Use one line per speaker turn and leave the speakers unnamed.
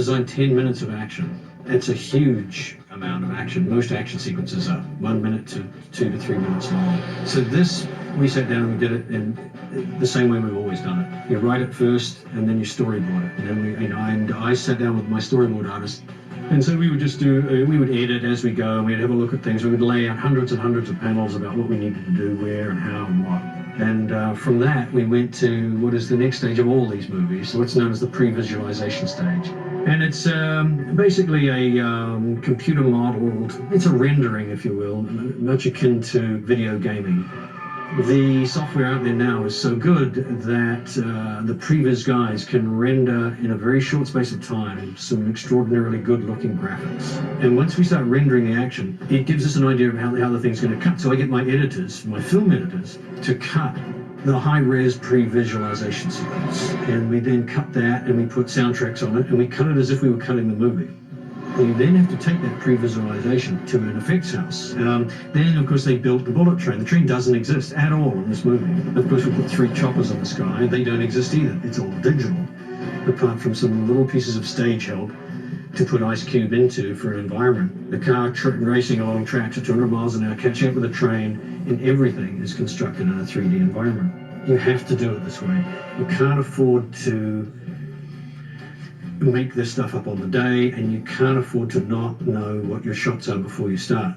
designed 10 minutes of action. It's a huge amount of action. Most action sequences are 1 minute to 2 to 3 minutes long. So this, we sat down and we did it in the same way we've always done it. You write it first, and then you storyboard it. And then I sat down with my storyboard artist, and so we would just we would edit as we go, and we'd have a look at things. We would lay out hundreds and hundreds of panels about what we needed to do, where and how and what. And from that, we went to what is the next stage of all these movies, what's known as the pre-visualization stage. And it's basically a computer modeled, it's a rendering, if you will, much akin to video gaming. The software out there now is so good that the previs guys can render in a very short space of time some extraordinarily good looking graphics. And once we start rendering the action, it gives us an idea of how the thing's going to cut. So I get my editors, my film editors, to cut the high-res pre-visualization sequence. And we then cut that and we put soundtracks on it, and we cut it as if we were cutting the movie. You then have to take that pre-visualization to an effects house. Then, of course, they built the bullet train. The train doesn't exist at all in this movie. Of course, we put 3 choppers in the sky. They don't exist either. It's all digital, apart from some little pieces of stage help to put Ice Cube into for an environment. The car racing along tracks at 200 miles an hour, catching up with a train, and everything is constructed in a 3D environment. You have to do it this way. You can't afford to make this stuff up on the day, and you can't afford to not know what your shots are before you start.